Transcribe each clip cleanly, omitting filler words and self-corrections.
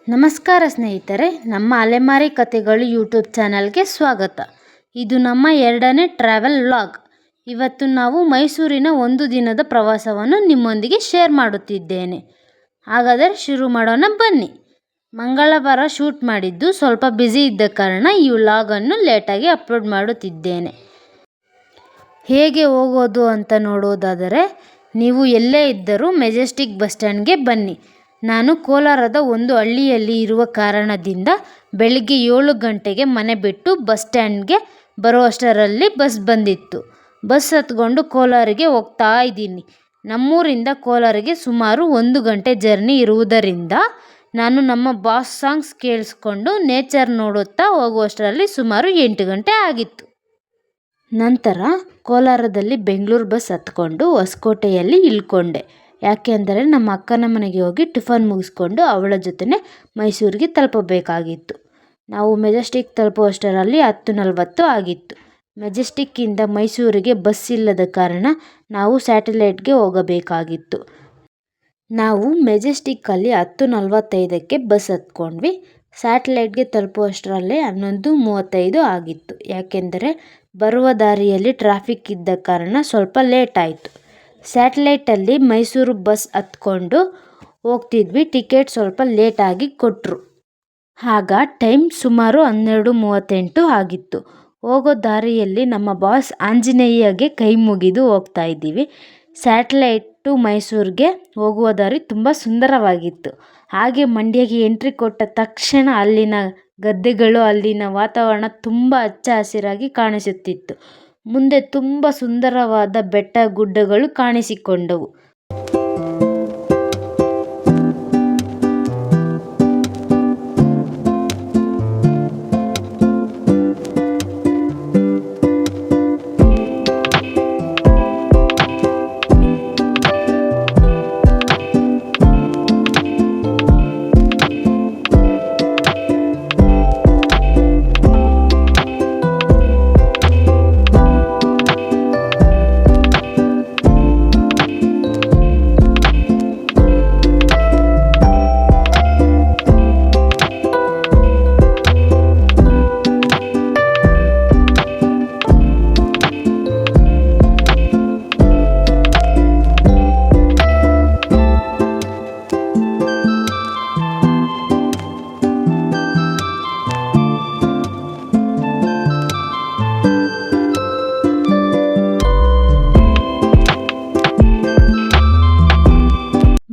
ನಮಸ್ಕಾರ ಸ್ನೇಹಿತರೆ, ನಮ್ಮ ಅಲೆಮಾರಿ ಕಥೆಗಳು ಯೂಟ್ಯೂಬ್ ಚಾನಲ್ಗೆ ಸ್ವಾಗತ. ಇದು ನಮ್ಮ 2ನೇ ಟ್ರಾವೆಲ್ ವ್ಲಾಗ್. ಇವತ್ತು ನಾವು ಮೈಸೂರಿನ ಒಂದು ದಿನದ ಪ್ರವಾಸವನ್ನು ನಿಮ್ಮೊಂದಿಗೆ ಶೇರ್ ಮಾಡುತ್ತಿದ್ದೇನೆ. ಹಾಗಾದರೆ ಶುರು ಮಾಡೋಣ ಬನ್ನಿ. ಮಂಗಳವಾರ ಶೂಟ್ ಮಾಡಿದ್ದು ಸ್ವಲ್ಪ ಬ್ಯುಸಿ ಇದ್ದ ಕಾರಣ ಈ ವ್ಲಾಗನ್ನು ಲೇಟಾಗಿ ಅಪ್ಲೋಡ್ ಮಾಡುತ್ತಿದ್ದೇನೆ. ಹೇಗೆ ಹೋಗೋದು ಅಂತ ನೋಡೋದಾದರೆ ನೀವು ಎಲ್ಲೇ ಇದ್ದರೂ ಮೆಜೆಸ್ಟಿಕ್ ಬಸ್ ಸ್ಟ್ಯಾಂಡ್ಗೆ ಬನ್ನಿ. ನಾನು ಕೋಲಾರದ ಒಂದು ಹಳ್ಳಿಯಲ್ಲಿ ಇರುವ ಕಾರಣದಿಂದ ಬೆಳಿಗ್ಗೆ 7 ಗಂಟೆಗೆ ಮನೆ ಬಿಟ್ಟು ಬಸ್ ಸ್ಟ್ಯಾಂಡ್ಗೆ ಬರುವಷ್ಟರಲ್ಲಿ ಬಸ್ ಬಂದಿತ್ತು. ಬಸ್ ಹತ್ಕೊಂಡು ಕೋಲಾರಿಗೆ ಹೋಗ್ತಾ ಇದ್ದೀನಿ. ನಮ್ಮೂರಿಂದ ಕೋಲಾರಿಗೆ ಸುಮಾರು 1 ಗಂಟೆ ಜರ್ನಿ ಇರುವುದರಿಂದ ನಾನು ನಮ್ಮ ಬಾಸ್ ಸಾಂಗ್ಸ್ ಕೇಳಿಸ್ಕೊಂಡು ನೇಚರ್ ನೋಡುತ್ತಾ ಹೋಗುವಷ್ಟರಲ್ಲಿ ಸುಮಾರು 8 ಗಂಟೆ ಆಗಿತ್ತು. ನಂತರ ಕೋಲಾರದಲ್ಲಿ ಬೆಂಗಳೂರು ಬಸ್ ಹತ್ಕೊಂಡು ಹೊಸಕೋಟೆಯಲ್ಲಿ ಇಳ್ಕೊಂಡೆ. ಯಾಕೆ ಅಂದರೆ ನಮ್ಮ ಅಕ್ಕನ ಮನೆಗೆ ಹೋಗಿ ಟಿಫನ್ ಮುಗಿಸ್ಕೊಂಡು ಅವಳ ಜೊತೆ ಮೈಸೂರಿಗೆ ತಲುಪಬೇಕಾಗಿತ್ತು. ನಾವು ಮೆಜೆಸ್ಟಿಕ್ ತಲುಪುವಷ್ಟರಲ್ಲಿ 10:40 ಆಗಿತ್ತು. ಮೆಜೆಸ್ಟಿಕ್ಕಿಂದ ಮೈಸೂರಿಗೆ ಬಸ್ ಇಲ್ಲದ ಕಾರಣ ನಾವು ಸ್ಯಾಟಲೈಟ್ಗೆ ಹೋಗಬೇಕಾಗಿತ್ತು. ನಾವು ಮೆಜೆಸ್ಟಿಕ್ಕಲ್ಲಿ 10:45ಕ್ಕೆ ಬಸ್ ಹತ್ಕೊಂಡ್ವಿ. ಸ್ಯಾಟಲೈಟ್ಗೆ ತಲುಪುವಷ್ಟರಲ್ಲೇ 11:35 ಆಗಿತ್ತು. ಯಾಕೆಂದರೆ ಬರುವ ದಾರಿಯಲ್ಲಿ ಟ್ರಾಫಿಕ್ ಇದ್ದ ಕಾರಣ ಸ್ವಲ್ಪ ಲೇಟ್ ಆಯಿತು. ಸ್ಯಾಟಲೈಟಲ್ಲಿ ಮೈಸೂರು ಬಸ್ ಹತ್ಕೊಂಡು ಹೋಗ್ತಿದ್ವಿ. ಟಿಕೆಟ್ ಸ್ವಲ್ಪ ಲೇಟಾಗಿ ಕೊಟ್ಟರು. ಆಗ ಟೈಮ್ ಸುಮಾರು 12:38 ಆಗಿತ್ತು. ಹೋಗೋ ದಾರಿಯಲ್ಲಿ ನಮ್ಮ ಬಾಸ್ ಆಂಜನೇಯಗೆ ಕೈ ಮುಗಿದು ಹೋಗ್ತಾ ಇದ್ದೀವಿ. ಸ್ಯಾಟಲೈಟು ಮೈಸೂರಿಗೆ ಹೋಗುವ ದಾರಿ ತುಂಬ ಸುಂದರವಾಗಿತ್ತು. ಹಾಗೆ ಮಂಡ್ಯಗೆ ಎಂಟ್ರಿ ಕೊಟ್ಟ ತಕ್ಷಣ ಅಲ್ಲಿನ ಗದ್ದೆಗಳು, ಅಲ್ಲಿನ ವಾತಾವರಣ ತುಂಬ ಹಚ್ಚ ಹಸಿರಾಗಿ ಕಾಣಿಸುತ್ತಿತ್ತು. ಮುಂದೆ ತುಂಬ ಸುಂದರವಾದ ಬೆಟ್ಟ ಗುಡ್ಡಗಳು ಕಾಣಿಸಿಕೊಂಡವು.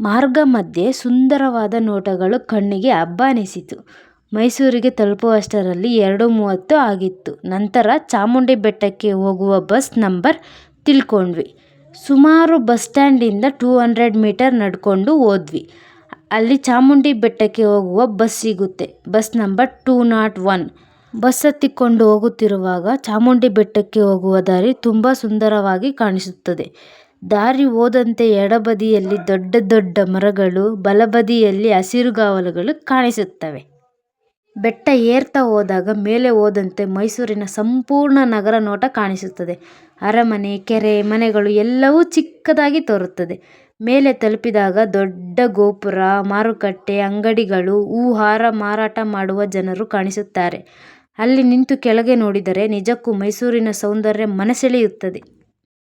ಮಾರ್ಗ ಮಧ್ಯೆ ಸುಂದರವಾದ ನೋಟಗಳು ಕಣ್ಣಿಗೆ ಹಬ್ಬ ಅನಿಸಿತು. ಮೈಸೂರಿಗೆ ತಲುಪುವಷ್ಟರಲ್ಲಿ 2:30 ಆಗಿತ್ತು. ನಂತರ ಚಾಮುಂಡಿ ಬೆಟ್ಟಕ್ಕೆ ಹೋಗುವ ಬಸ್ ನಂಬರ್ ತಿಳ್ಕೊಂಡ್ವಿ. ಸುಮಾರು ಬಸ್ ಸ್ಟ್ಯಾಂಡಿಂದ 200 ಮೀಟರ್ ನಡ್ಕೊಂಡು ಹೋದ್ವಿ. ಅಲ್ಲಿ ಚಾಮುಂಡಿ ಬೆಟ್ಟಕ್ಕೆ ಹೋಗುವ ಬಸ್ ಸಿಗುತ್ತೆ. Bus number 201. ಬಸ್ ಹತ್ತಿಕೊಂಡು ಹೋಗುತ್ತಿರುವಾಗ ಚಾಮುಂಡಿ ಬೆಟ್ಟಕ್ಕೆ ಹೋಗುವ ದಾರಿ ತುಂಬ ಸುಂದರವಾಗಿ ಕಾಣಿಸುತ್ತದೆ. ದಾರಿ ಹೋದಂತೆ ಎಡಬದಿಯಲ್ಲಿ ದೊಡ್ಡ ದೊಡ್ಡ ಮರಗಳು, ಬಲಬದಿಯಲ್ಲಿ ಹಸಿರುಗಾವಲುಗಳು ಕಾಣಿಸುತ್ತವೆ. ಬೆಟ್ಟ ಏರ್ತಾ ಹೋದಾಗ ಮೇಲೆ ಹೋದಂತೆ ಮೈಸೂರಿನ ಸಂಪೂರ್ಣ ನಗರ ನೋಟ ಕಾಣಿಸುತ್ತದೆ. ಅರಮನೆ, ಕೆರೆ, ಮನೆಗಳು ಎಲ್ಲವೂ ಚಿಕ್ಕದಾಗಿ ತೋರುತ್ತದೆ. ಮೇಲೆ ತಲುಪಿದಾಗ ದೊಡ್ಡ ಗೋಪುರ, ಮಾರುಕಟ್ಟೆ, ಅಂಗಡಿಗಳು, ಹೂಹಾರ ಮಾರಾಟ ಮಾಡುವ ಜನರು ಕಾಣಿಸುತ್ತಾರೆ. ಅಲ್ಲಿ ನಿಂತು ಕೆಳಗೆ ನೋಡಿದರೆ ನಿಜಕ್ಕೂ ಮೈಸೂರಿನ ಸೌಂದರ್ಯ ಮನಸೆಳೆಯುತ್ತದೆ.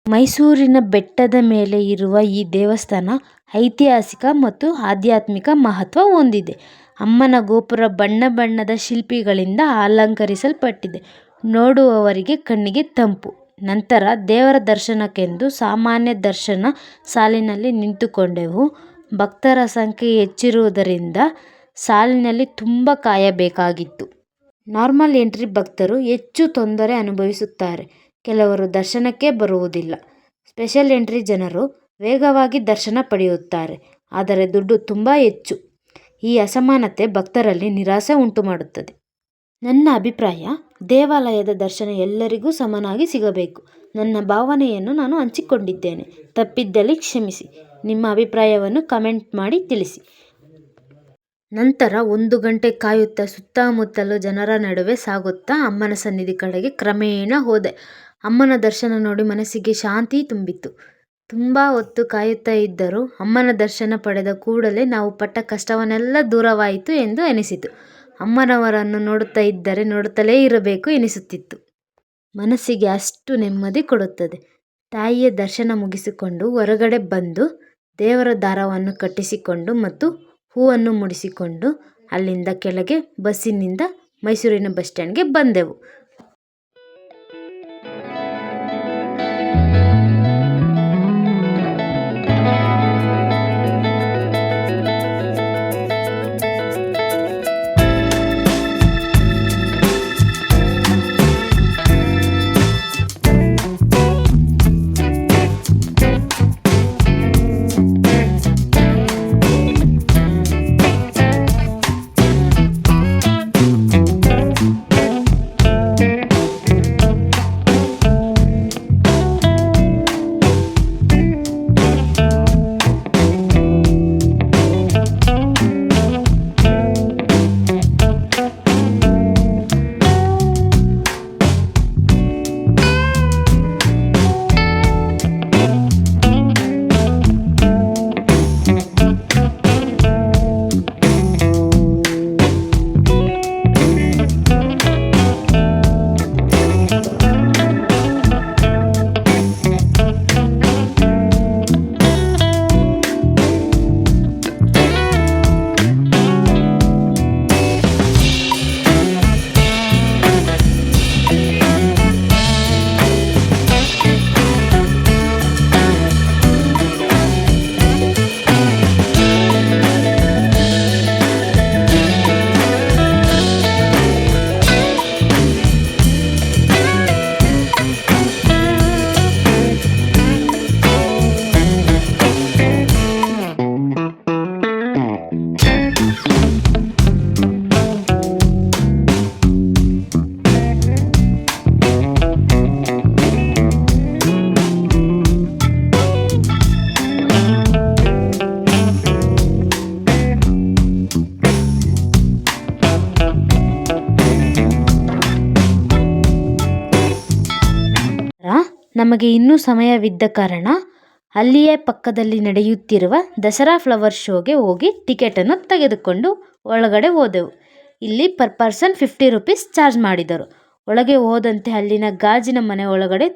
ಮೈಸೂರಿನ ಬೆಟ್ಟದ ಮೇಲೆ ಇರುವ ಈ ದೇವಸ್ಥಾನ ಐತಿಹಾಸಿಕ ಮತ್ತು ಆಧ್ಯಾತ್ಮಿಕ ಮಹತ್ವ ಹೊಂದಿದೆ. ಅಮ್ಮನ ಗೋಪುರ ಬಣ್ಣ ಬಣ್ಣದ ಶಿಲ್ಪಿಗಳಿಂದ ಅಲಂಕರಿಸಲ್ಪಟ್ಟಿದೆ. ನೋಡುವವರಿಗೆ ಕಣ್ಣಿಗೆ ತಂಪು. ನಂತರ ದೇವರ ದರ್ಶನಕ್ಕೆಂದು ಸಾಮಾನ್ಯ ದರ್ಶನ ಸಾಲಿನಲ್ಲಿ ನಿಂತುಕೊಂಡೆವು. ಭಕ್ತರ ಸಂಖ್ಯೆ ಹೆಚ್ಚಿರುವುದರಿಂದ ಸಾಲಿನಲ್ಲಿ ತುಂಬ ಕಾಯಬೇಕಾಗಿತ್ತು. ನಾರ್ಮಲ್ ಎಂಟ್ರಿ ಭಕ್ತರು ಹೆಚ್ಚು ತೊಂದರೆ ಅನುಭವಿಸುತ್ತಾರೆ. ಕೆಲವರು ದರ್ಶನಕ್ಕೆ ಬರುವುದಿಲ್ಲ. ಸ್ಪೆಷಲ್ ಎಂಟ್ರಿ ಜನರು ವೇಗವಾಗಿ ದರ್ಶನ ಪಡೆಯುತ್ತಾರೆ. ಆದರೆ ದುಡ್ಡು ತುಂಬ ಹೆಚ್ಚು. ಈ ಅಸಮಾನತೆ ಭಕ್ತರಲ್ಲಿ ನಿರಾಸೆ ಉಂಟುಮಾಡುತ್ತದೆ. ನನ್ನ ಅಭಿಪ್ರಾಯ, ದೇವಾಲಯದ ದರ್ಶನ ಎಲ್ಲರಿಗೂ ಸಮನಾಗಿ ಸಿಗಬೇಕು. ನನ್ನ ಭಾವನೆಯನ್ನು ನಾನು ಹಂಚಿಕೊಂಡಿದ್ದೇನೆ. ತಪ್ಪಿದ್ದಲ್ಲಿ ಕ್ಷಮಿಸಿ. ನಿಮ್ಮ ಅಭಿಪ್ರಾಯವನ್ನು ಕಮೆಂಟ್ ಮಾಡಿ ತಿಳಿಸಿ. ನಂತರ 1 ಗಂಟೆ ಕಾಯುತ್ತಾ ಸುತ್ತಮುತ್ತಲು ಜನರ ನಡುವೆ ಸಾಗುತ್ತಾ ಅಮ್ಮನ ಸನ್ನಿಧಿ ಕಡೆಗೆ ಕ್ರಮೇಣ ಹೋದೆ. ಅಮ್ಮನ ದರ್ಶನ ನೋಡಿ ಮನಸ್ಸಿಗೆ ಶಾಂತಿ ತುಂಬಿತು. ತುಂಬ ಹೊತ್ತು ಕಾಯುತ್ತಾ ಇದ್ದರು. ಅಮ್ಮನ ದರ್ಶನ ಪಡೆದ ಕೂಡಲೇ ನಾವು ಪಟ್ಟ ಕಷ್ಟವನ್ನೆಲ್ಲ ದೂರವಾಯಿತು ಎಂದು ಎನಿಸಿತು. ಅಮ್ಮನವರನ್ನು ನೋಡುತ್ತಾ ಇದ್ದರೆ ನೋಡುತ್ತಲೇ ಇರಬೇಕು ಎನಿಸುತ್ತಿತ್ತು. ಮನಸ್ಸಿಗೆ ಅಷ್ಟು ನೆಮ್ಮದಿ ಕೊಡುತ್ತದೆ. ತಾಯಿಯ ದರ್ಶನ ಮುಗಿಸಿಕೊಂಡು ಹೊರಗಡೆ ಬಂದು ದೇವರ ದಾರವನ್ನು ಕಟ್ಟಿಸಿಕೊಂಡು ಮತ್ತು ಹೂವನ್ನು ಮುಡಿಸಿಕೊಂಡು ಅಲ್ಲಿಂದ ಕೆಳಗೆ ಬಸ್ಸಿನಿಂದ ಮೈಸೂರಿನ ಬಸ್ ಸ್ಟ್ಯಾಂಡ್ಗೆ ಬಂದೆವು. ನಮಗೆ ಇನ್ನೂ ಸಮಯವಿದ್ದ ಕಾರಣ ಅಲ್ಲಿಯೇ ಪಕ್ಕದಲ್ಲಿ ನಡೆಯುತ್ತಿರುವ ದಸರಾ ಫ್ಲವರ್ ಶೋಗೆ ಹೋಗಿ ಟಿಕೆಟನ್ನು ತೆಗೆದುಕೊಂಡು ಒಳಗಡೆ ಹೋದೆವು. ಇಲ್ಲಿ ಪರ್ ಪರ್ಸನ್ 50 ರೂಪೀಸ್ ಚಾರ್ಜ್ ಮಾಡಿದರು. ಒಳಗೆ ಹೋದಂತೆ ಅಲ್ಲಿನ ಗಾಜಿನ ಮನೆ ಒಳಗಡೆ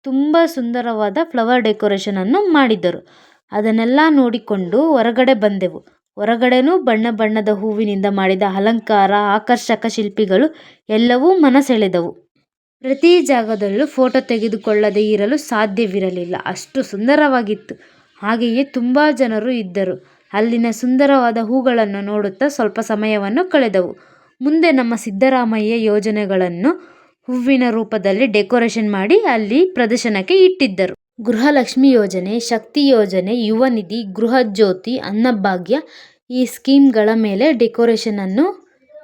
ತುಂಬ ಸುಂದರವಾದ ಫ್ಲವರ್ ಡೆಕೋರೇಷನನ್ನು ಮಾಡಿದ್ದರು. ಅದನ್ನೆಲ್ಲ ನೋಡಿಕೊಂಡು ಹೊರಗಡೆ ಬಂದೆವು. ಹೊರಗಡೆನೂ ಬಣ್ಣ ಬಣ್ಣದ ಹೂವಿನಿಂದ ಮಾಡಿದ ಅಲಂಕಾರ, ಆಕರ್ಷಕ ಶಿಲ್ಪಿಗಳು ಎಲ್ಲವೂ ಮನಸೆಳೆದವು. ಪ್ರತಿ ಜಾಗದಲ್ಲೂ ಫೋಟೋ ತೆಗೆದುಕೊಳ್ಳದೆ ಇರಲು ಸಾಧ್ಯವಿರಲಿಲ್ಲ, ಅಷ್ಟು ಸುಂದರವಾಗಿತ್ತು. ಹಾಗೆಯೇ ತುಂಬ ಜನರು ಇದ್ದರು. ಅಲ್ಲಿನ ಸುಂದರವಾದ ಹೂಗಳನ್ನು ನೋಡುತ್ತಾ ಸ್ವಲ್ಪ ಸಮಯವನ್ನು ಕಳೆದೆವು. ಮುಂದೆ ನಮ್ಮ ಸಿದ್ದರಾಮಯ್ಯ ಯೋಜನೆಗಳನ್ನು ಹೂವಿನ ರೂಪದಲ್ಲಿ ಡೆಕೋರೇಷನ್ ಮಾಡಿ ಅಲ್ಲಿ ಪ್ರದರ್ಶನಕ್ಕೆ ಇಟ್ಟಿದ್ದರು. ಗೃಹಲಕ್ಷ್ಮಿ ಯೋಜನೆ, ಶಕ್ತಿ ಯೋಜನೆ, ಯುವ ನಿಧಿ, ಗೃಹ ಜ್ಯೋತಿ, ಅನ್ನಭಾಗ್ಯ ಈ ಸ್ಕೀಮ್ಗಳ ಮೇಲೆ ಡೆಕೋರೇಷನನ್ನು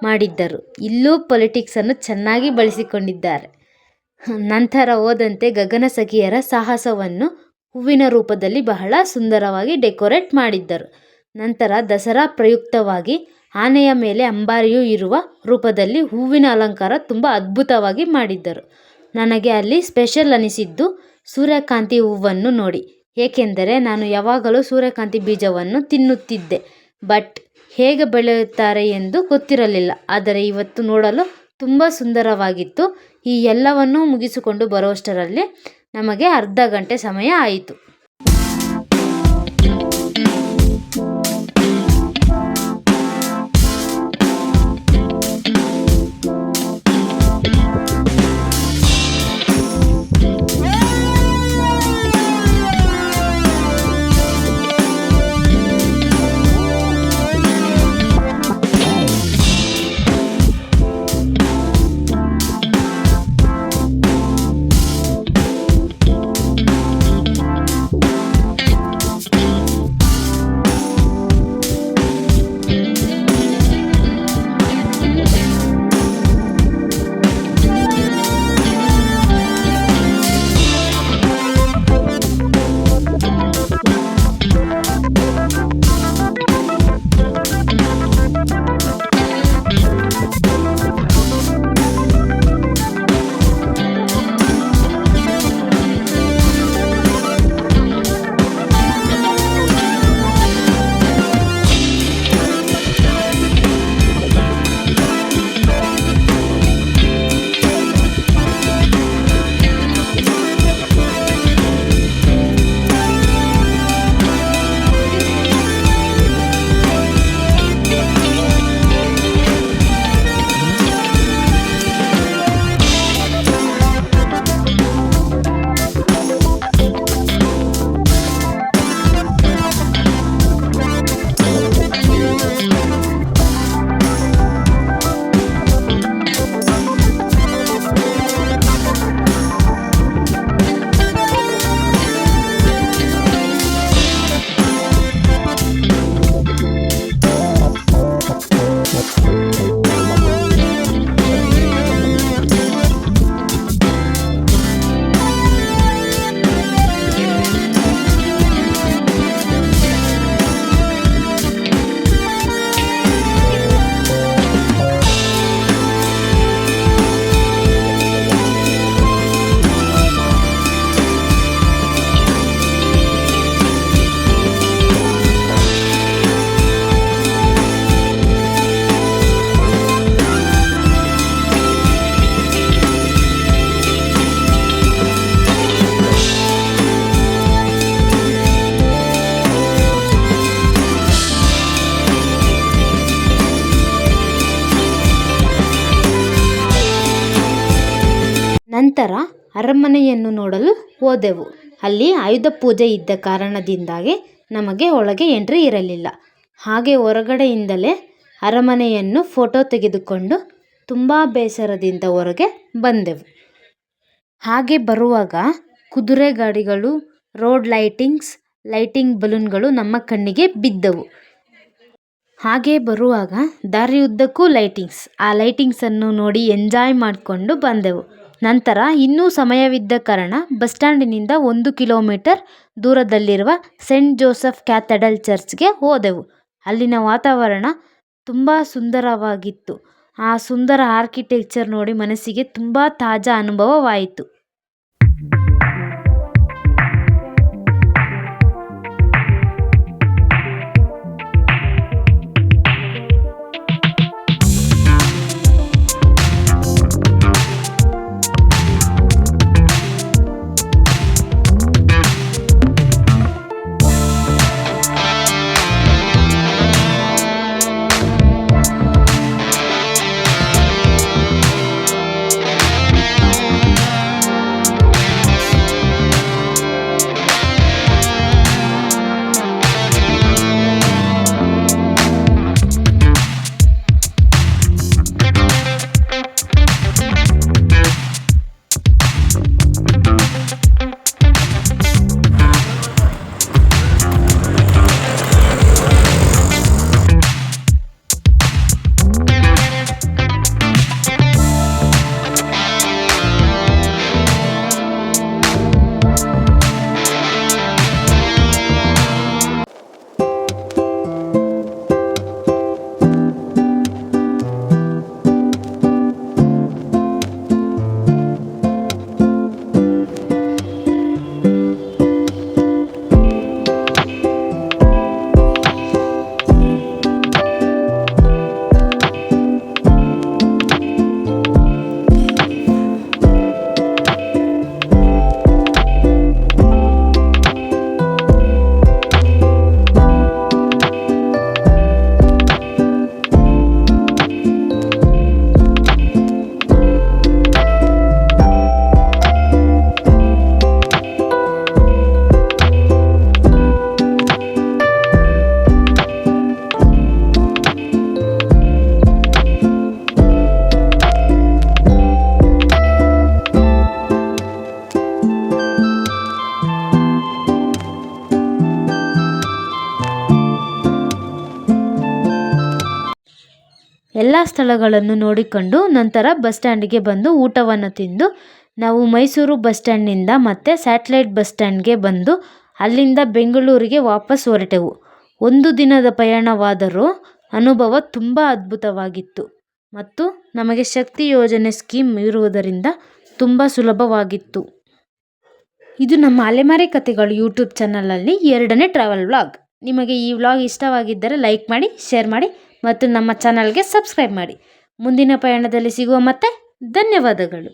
ಮಾಡಿದ್ದರು. ಇಲ್ಲೂ ಪೊಲಿಟಿಕ್ಸನ್ನು ಚೆನ್ನಾಗಿ ಬಳಸಿಕೊಂಡಿದ್ದಾರೆ. ನಂತರ ಹೋದಂತೆ ಗಗನಸಖಿಯರ ಸಾಹಸವನ್ನು ಹೂವಿನ ರೂಪದಲ್ಲಿ ಬಹಳ ಸುಂದರವಾಗಿ ಡೆಕೋರೇಟ್ ಮಾಡಿದ್ದರು. ನಂತರ ದಸರಾ ಪ್ರಯುಕ್ತವಾಗಿ ಆನೆಯ ಮೇಲೆ ಅಂಬಾರಿಯೂ ಇರುವ ರೂಪದಲ್ಲಿ ಹೂವಿನ ಅಲಂಕಾರ ತುಂಬ ಅದ್ಭುತವಾಗಿ ಮಾಡಿದ್ದರು. ನನಗೆ ಅಲ್ಲಿ ಸ್ಪೆಷಲ್ ಅನಿಸಿದ್ದು ಸೂರ್ಯಕಾಂತಿ ಹೂವನ್ನು ನೋಡಿ. ಏಕೆಂದರೆ ನಾನು ಯಾವಾಗಲೂ ಸೂರ್ಯಕಾಂತಿ ಬೀಜವನ್ನು ತಿನ್ನುತ್ತಿದ್ದೆ, ಬಟ್ ಹೇಗೆ ಬೆಳೆಯುತ್ತಾರೆ ಎಂದು ಗೊತ್ತಿರಲಿಲ್ಲ. ಆದರೆ ಇವತ್ತು ನೋಡಲು ತುಂಬ ಸುಂದರವಾಗಿತ್ತು. ಈ ಎಲ್ಲವನ್ನೂ ಮುಗಿಸಿಕೊಂಡು ಬರುವಷ್ಟರಲ್ಲಿ ನಮಗೆ ಅರ್ಧ ಗಂಟೆ ಸಮಯ ಆಯಿತು. ನಂತರ ಅರಮನೆಯನ್ನು ನೋಡಲು ಹೋದೆವು. ಅಲ್ಲಿ ಆಯುಧ ಪೂಜೆ ಇದ್ದ ಕಾರಣದಿಂದಾಗಿ ನಮಗೆ ಒಳಗೆ ಎಂಟ್ರಿ ಇರಲಿಲ್ಲ. ಹಾಗೆ ಹೊರಗಡೆಯಿಂದಲೇ ಅರಮನೆಯನ್ನು ಫೋಟೋ ತೆಗೆದುಕೊಂಡು ತುಂಬ ಬೇಸರದಿಂದ ಹೊರಗೆ ಬಂದೆವು. ಹಾಗೆ ಬರುವಾಗ ಕುದುರೆ ಗಾಡಿಗಳು, ರೋಡ್ ಲೈಟಿಂಗ್ ಬಲೂನ್ಗಳು ನಮ್ಮ ಕಣ್ಣಿಗೆ ಬಿದ್ದವು. ಹಾಗೆ ಬರುವಾಗ ದಾರಿಯುದ್ದಕ್ಕೂ ಆ ಲೈಟಿಂಗ್ಸನ್ನು ನೋಡಿ ಎಂಜಾಯ್ ಮಾಡಿಕೊಂಡು ಬಂದೆವು. ನಂತರ ಇನ್ನೂ ಸಮಯವಿದ್ದ ಕಾರಣ ಬಸ್ ಸ್ಟ್ಯಾಂಡಿನಿಂದ 1 ಕಿಲೋಮೀಟರ್ ದೂರದಲ್ಲಿರುವ ಸೆಂಟ್ ಜೋಸೆಫ್ ಕ್ಯಾಥೆಡ್ರಲ್ ಚರ್ಚ್ಗೆ ಹೋದೆವು. ಅಲ್ಲಿನ ವಾತಾವರಣ ತುಂಬ ಸುಂದರವಾಗಿತ್ತು. ಆ ಸುಂದರ ಆರ್ಕಿಟೆಕ್ಚರ್ ನೋಡಿ ಮನಸ್ಸಿಗೆ ತುಂಬ ತಾಜಾ ಅನುಭವವಾಯಿತು. ಎಲ್ಲ ಸ್ಥಳಗಳನ್ನು ನೋಡಿಕೊಂಡು ನಂತರ ಬಸ್ ಸ್ಟ್ಯಾಂಡಿಗೆ ಬಂದು ಊಟವನ್ನು ತಿಂದು ನಾವು ಮೈಸೂರು ಬಸ್ ಸ್ಟ್ಯಾಂಡ್ನಿಂದ ಮತ್ತೆ ಸ್ಯಾಟಲೈಟ್ ಬಸ್ ಸ್ಟ್ಯಾಂಡ್ಗೆ ಬಂದು ಅಲ್ಲಿಂದ ಬೆಂಗಳೂರಿಗೆ ವಾಪಸ್ ಹೊರಟೆವು. 1 ದಿನದ ಪಯಣವಾದರೂ ಅನುಭವ ತುಂಬ ಅದ್ಭುತವಾಗಿತ್ತು ಮತ್ತು ನಮಗೆ ಶಕ್ತಿ ಯೋಜನೆ ಸ್ಕೀಮ್ ಇರುವುದರಿಂದ ತುಂಬ ಸುಲಭವಾಗಿತ್ತು. ಇದು ನಮ್ಮ ಅಲೆಮಾರಿ ಕಥೆಗಳು ಯೂಟ್ಯೂಬ್ ಚಾನಲಲ್ಲಿ 2ನೇ ಟ್ರಾವೆಲ್ ವ್ಲಾಗ್. ನಿಮಗೆ ಈ ವ್ಲಾಗ್ ಇಷ್ಟವಾಗಿದ್ದರೆ ಲೈಕ್ ಮಾಡಿ, ಶೇರ್ ಮಾಡಿ ಮತ್ತು ನಮ್ಮ ಚಾನಲ್ಗೆ ಸಬ್ಸ್ಕ್ರೈಬ್ ಮಾಡಿ. ಮುಂದಿನ ಪಯಣದಲ್ಲಿ ಸಿಗುವ ಮತ್ತೆ ಧನ್ಯವಾದಗಳು.